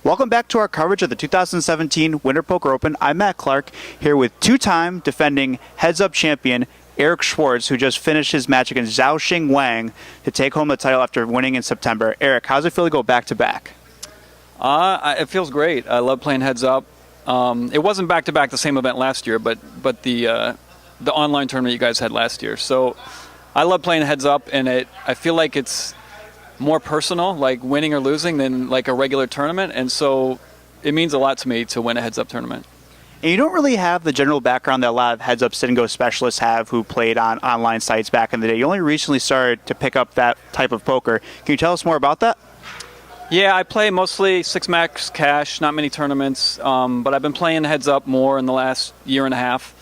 Welcome back to our coverage of the 2017 Winter Poker Open. I'm Matt Clark, here with two-time defending heads-up champion Eric Schwartz, who just finished his match against Xiaoxing Wang to take home the title after winning in September. Eric, how's it feel to go back-to-back? It feels great. I love playing heads-up. It wasn't back-to-back the same event last year, but the online tournament you guys had last year. So I love playing heads-up, and I feel like it's more personal, like winning or losing, than like a regular tournament, and so it means a lot to me to win a heads-up tournament. And you don't really have the general background that a lot of heads-up sit-and-go specialists have who played on online sites back in the day. You only recently started to pick up that type of poker. Can you tell us more about that? Yeah, I play mostly 6-max cash, not many tournaments, but I've been playing heads-up more in the last year and a half.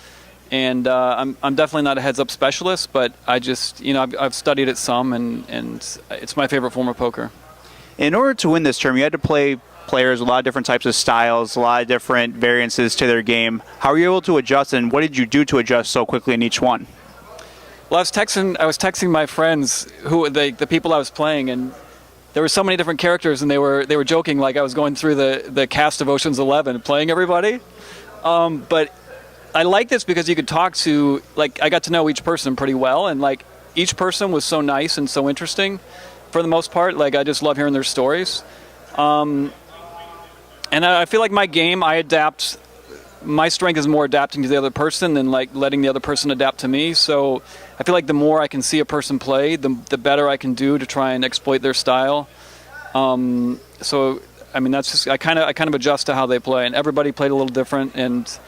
And I'm definitely not a heads-up specialist, but I just, I've studied it some, and it's my favorite form of poker. In order to win this tournament, you had to play players with a lot of different types of styles, a lot of different variances to their game. How were you able to adjust, and what did you do to adjust so quickly in each one? Well, I was texting my friends, the people I was playing, and there were so many different characters, and they were joking like I was going through the cast of Ocean's 11 playing everybody. But I like this because you could talk to, I got to know each person pretty well, and each person was so nice and so interesting for the most part. I just love hearing their stories. And I feel like my game, I adapt. My strength is more adapting to the other person than letting the other person adapt to me. So I feel like the more I can see a person play, the better I can do to try and exploit their style. So I mean, that's just I kind of adjust to how they play, and everybody played a little different. And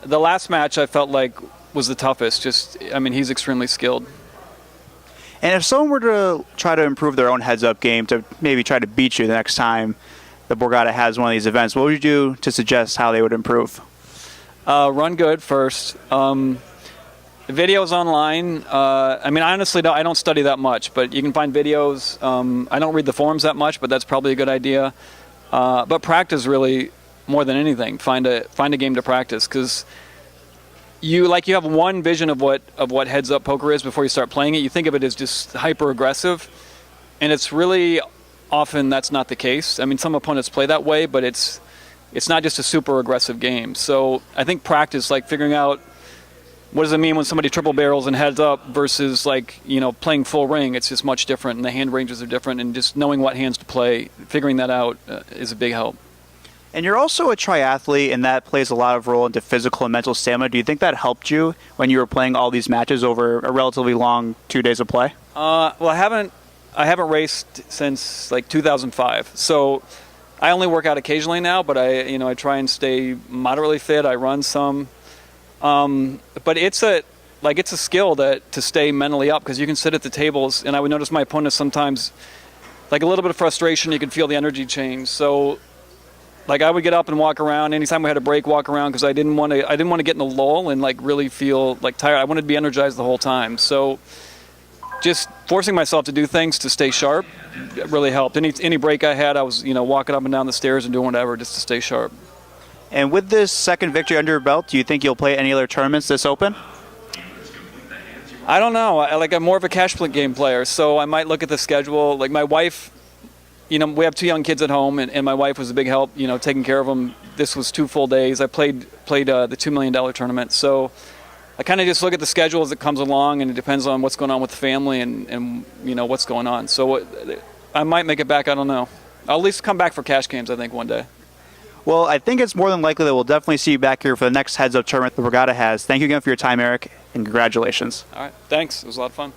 the last match I felt like was the toughest. He's extremely skilled. And if someone were to try to improve their own heads-up game to maybe try to beat you the next time the Borgata has one of these events, what would you do to suggest how they would improve? Run good first. Videos online. Honestly, I don't study that much, but you can find videos. I don't read the forums that much, but that's probably a good idea. But practice really more than anything. Find a game to practice, because you have one vision of what heads-up poker is before you start playing it. You think of it as just hyper-aggressive, and it's really often that's not the case. I mean, some opponents play that way, but it's not just a super aggressive game. So I think practice, figuring out what does it mean when somebody triple barrels and heads up versus playing full ring. It's just much different, and the hand ranges are different, and just knowing what hands to play, figuring that out is a big help. And you're also a triathlete, and that plays a lot of role into physical and mental stamina. Do you think that helped you when you were playing all these matches over a relatively long 2 days of play? Well, I haven't raced since 2005, so I only work out occasionally now. But I try and stay moderately fit. I run some, but it's a skill to stay mentally up, because you can sit at the tables, and I would notice my opponents sometimes a little bit of frustration. You can feel the energy change. So I would get up and walk around anytime we had a break. Walk around, because I didn't want to get in a lull and really feel tired. I wanted to be energized the whole time. So just forcing myself to do things to stay sharp really helped. Any break I had, I was walking up and down the stairs and doing whatever just to stay sharp. And with this second victory under your belt, do you think you'll play any other tournaments this Open? I don't know. I'm more of a cash game player, so I might look at the schedule. My wife, we have 2 young kids at home, and my wife was a big help, taking care of them. This was 2 full days. I played the $2 million tournament, so I kind of just look at the schedule as it comes along, and it depends on what's going on with the family and what's going on. So I might make it back. I don't know. I'll at least come back for cash games, I think, one day. Well, I think it's more than likely that we'll definitely see you back here for the next heads-up tournament the Borgata has. Thank you again for your time, Eric, and congratulations. All right. Thanks. It was a lot of fun.